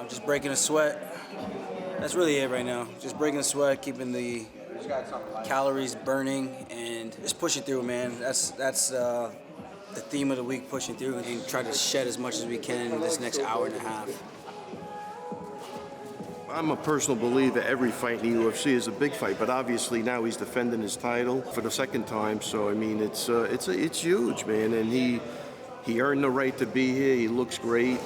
Just breaking a sweat. That's really it right now. Just breaking a sweat, keeping the calories burning, and just pushing through, man. That's the theme of the week, pushing through, and try to shed as much as we can in this next hour and a half. I'm a personal believer every fight in the UFC is a big fight, but obviously now he's defending his title for the second time. So I mean, it's huge, man, and he earned the right to be here. He looks great.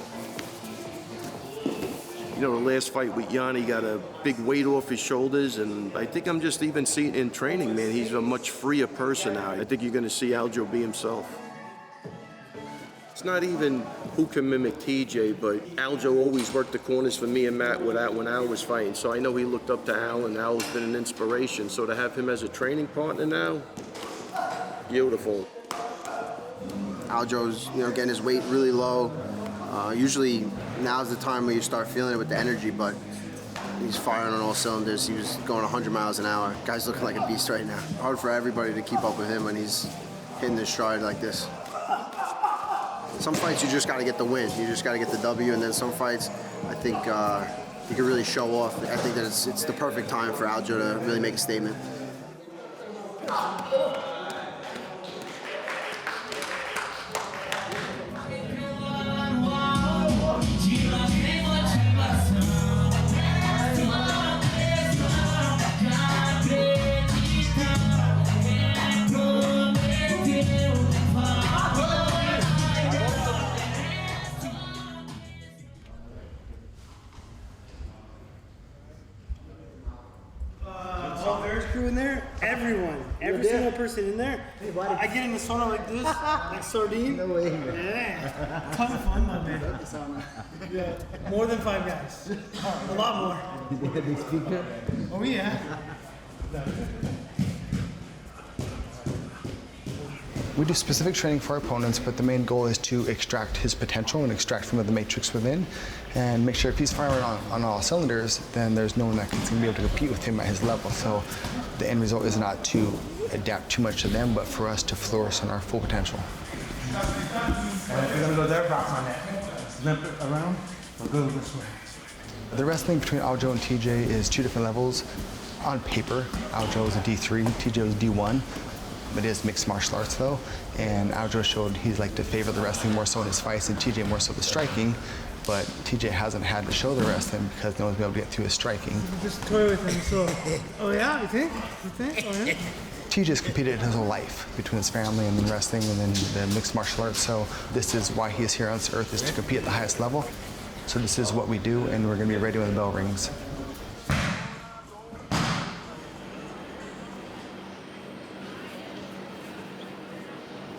You know, the last fight with Yanni got a big weight off his shoulders, and I think I'm just even seeing in training, man, he's a much freer person now. I think you're going to see Aljo be himself. It's not even who can mimic TJ, but Aljo always worked the corners for me and Matt when Al was fighting. So I know he looked up to Al, and Al's been an inspiration. So to have him as a training partner now, beautiful. Aljo's, getting his weight really low. Usually now's the time where you start feeling it with the energy, but he's firing on all cylinders. He was going 100 miles an hour. Guy's looking like a beast right now. Hard for everybody to keep up with him when he's hitting his stride like this. Some fights you just got to get the win. You just got to get the W, and then some fights I think you can really show off. I think that it's the perfect time for Aljo to really make a statement. In there, every single person in there. Hey, I get in the sauna like this, like sardine. No way. Yeah, ton of fun, my man. Yeah, more than 5 guys. A lot more. They have the speaker. Oh yeah. We do specific training for our opponents, but the main goal is to extract his potential and extract from the matrix within, and make sure if he's firing on all cylinders, then there's no one that's going to be able to compete with him at his level. So the end result is not to adapt too much to them, but for us to flourish on our full potential. We're going to go there, box on that. Limp it around, we'll go this way. The wrestling between Aljo and TJ is 2 different levels. On paper, Aljo is a D3, TJ is D1. It is mixed martial arts though, and Aljo showed he's like to favor the wrestling more so in his fights, and TJ more so the striking. But TJ hasn't had to show the wrestling because no one's been able to get through his striking. Just toy with him, so. Oh yeah, you think? Oh yeah. TJ's competed his whole life between his family and then wrestling and then the mixed martial arts. So this is why he is here on this earth, is to compete at the highest level. So this is what we do, and we're going to be ready when the bell rings.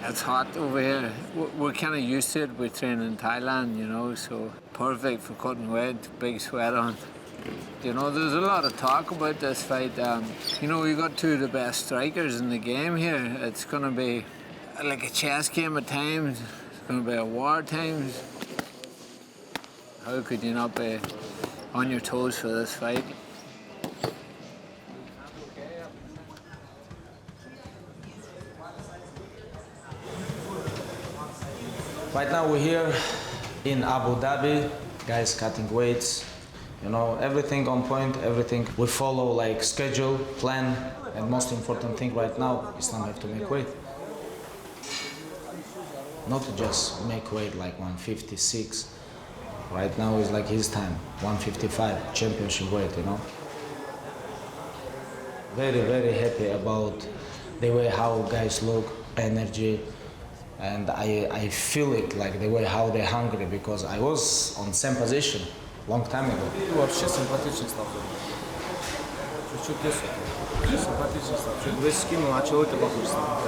It's hot over here. We're kind of used to it. We train in Thailand, so perfect for cutting weight, big sweat on. There's a lot of talk about this fight. We got 2 of the best strikers in the game here. It's going to be like a chess game at times. It's going to be a war at times. How could you not be on your toes for this fight? Right now we're here in Abu Dhabi, guys cutting weights, everything on point, everything. We follow like schedule, plan, and most important thing right now is not have to make weight. Not to just make weight like 156. Right now is like his time, 155, championship weight, Very, very happy about the way how guys look, energy. And I feel it, like the way how they're hungry, because I was on same position long time ago. Вообще симпатичный стал. Чуть-чуть симпатичный стал. Чуть вес скинул, начал это похож стал.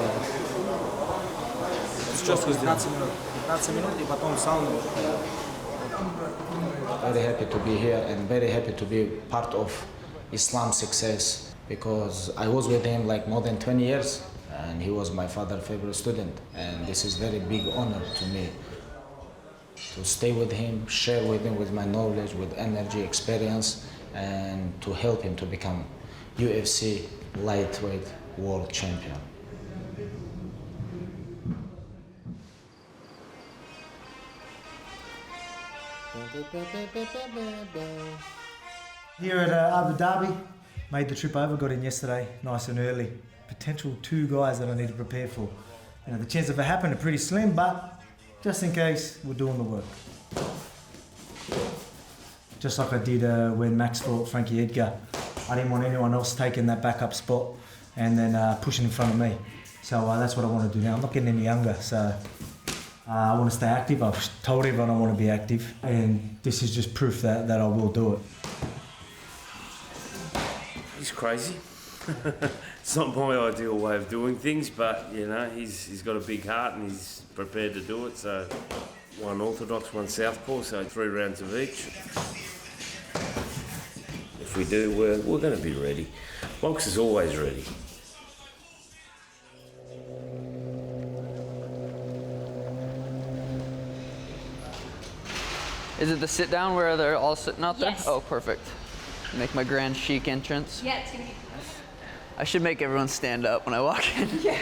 Сейчас 15 минут, и потом сауна. Very happy to be here and very happy to be part of Islam's success, because I was with him like more than 20 years. And he was my father's favorite student, and this is very big honor to me to stay with him, share with him with my knowledge, with energy, experience, and to help him to become UFC lightweight world champion. Here at Abu Dhabi, made the trip over, got in yesterday, nice and early. Potential 2 guys that I need to prepare for. You know, the chances of it happening are pretty slim, but just in case, we're doing the work. Just like I did when Max fought Frankie Edgar. I didn't want anyone else taking that backup spot and then pushing in front of me. So that's what I want to do now. I'm not getting any younger, so I want to stay active. I've told everyone I want to be active, and this is just proof that I will do it. He's crazy. It's not my ideal way of doing things, but you know, he's got a big heart and he's prepared to do it. So 1 orthodox, 1 southpaw, so 3 rounds of each. If we do, we're going to be ready. Box is always ready. Is it the sit down where they're all sitting out there? Yes. Oh, perfect. Make my grand chic entrance. Yeah, it's gonna be. I should make everyone stand up when I walk in. Yeah.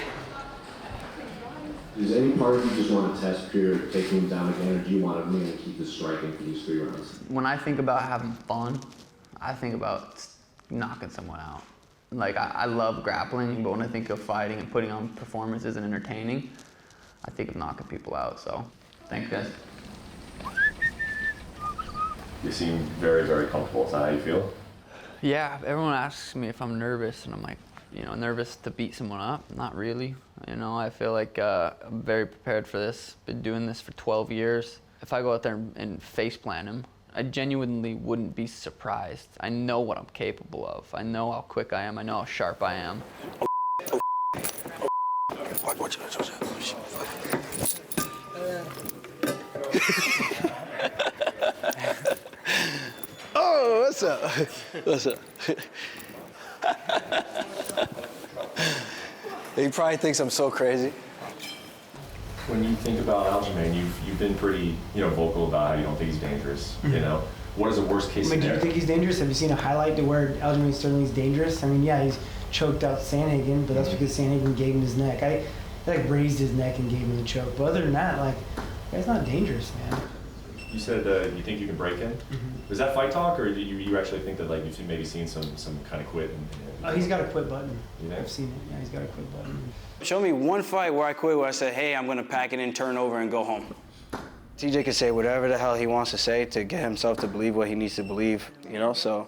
Is any part of you just want to test pure taking him down again, or do you want to really keep the striking for these 3 rounds? When I think about having fun, I think about knocking someone out. Like, I love grappling, but when I think of fighting and putting on performances and entertaining, I think of knocking people out, so thanks, guys. You seem very, very comfortable. Is that how you feel? Yeah, everyone asks me if I'm nervous, and I'm like, nervous to beat someone up? Not really. I feel like I'm very prepared for this. Been doing this for 12 years. If I go out there and face plant him, I genuinely wouldn't be surprised. I know what I'm capable of. I know how quick I am. I know how sharp I am. Oh, what's up? What's up? He probably thinks I'm so crazy. When you think about Aljamain, you've been pretty, vocal about how you don't think he's dangerous. What is the worst case Do scenario? you think he's dangerous? Have you seen a highlight to where Aljamain Sterling's dangerous? I mean, yeah, he's choked out Sandhagen, but that's because Sandhagen gave him his neck. I raised his neck and gave him the choke. But other than that, the guy's not dangerous, man. You said you think you can break him. Is that fight talk, or do you actually think that you've maybe seen some kind of quit? He's got a quit button. You know? I've seen it. Yeah, he's got a quit button. Show me one fight where I quit, where I said, hey, I'm going to pack it in, turn over, and go home. TJ can say whatever the hell he wants to say to get himself to believe what he needs to believe, so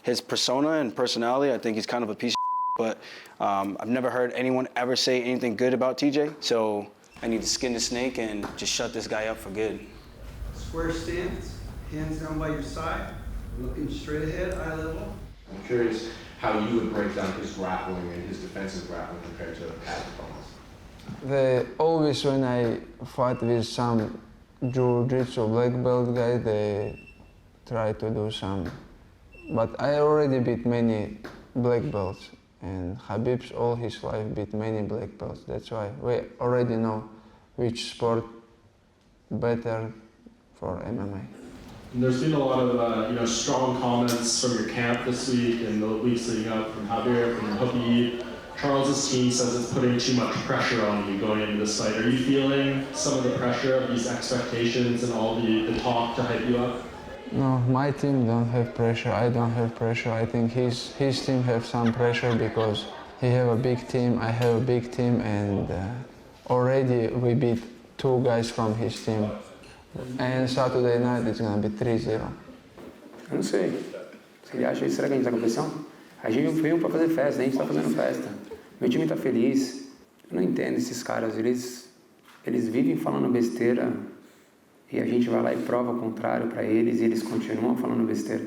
his persona and personality, I think he's kind of a piece of but I've never heard anyone ever say anything good about TJ, so I need to skin the snake and just shut this guy up for good. Square stance, hands down by your side, looking straight ahead, eye level. I'm curious how you would break down his grappling and his defensive grappling compared to past opponents. Always when I fight with some jiu-jitsu black belt guy, they try to do some, but I already beat many black belts, and Khabib's all his life beat many black belts. That's why we already know which sport better for MMA. And there's been a lot of strong comments from your camp this week and the weeks leading up from Javier, from Hookie. Charles's team says it's putting too much pressure on you going into this fight. Are you feeling some of the pressure of these expectations and all the talk to hype you up? No, my team don't have pressure. I don't have pressure. I think his team have some pressure because he have a big team, I have a big team, and already we beat 2 guys from his team. And Saturday night it's gonna be 3-0. Eu não sei. Se ele acha, será que a gente tá com pressão? A gente veio pra fazer festa, a gente tá fazendo festa. Meu time tá feliz. Eu não entendo esses caras, eles vivem falando besteira e a gente vai lá e prova o contrário pra eles e eles continuam falando besteira.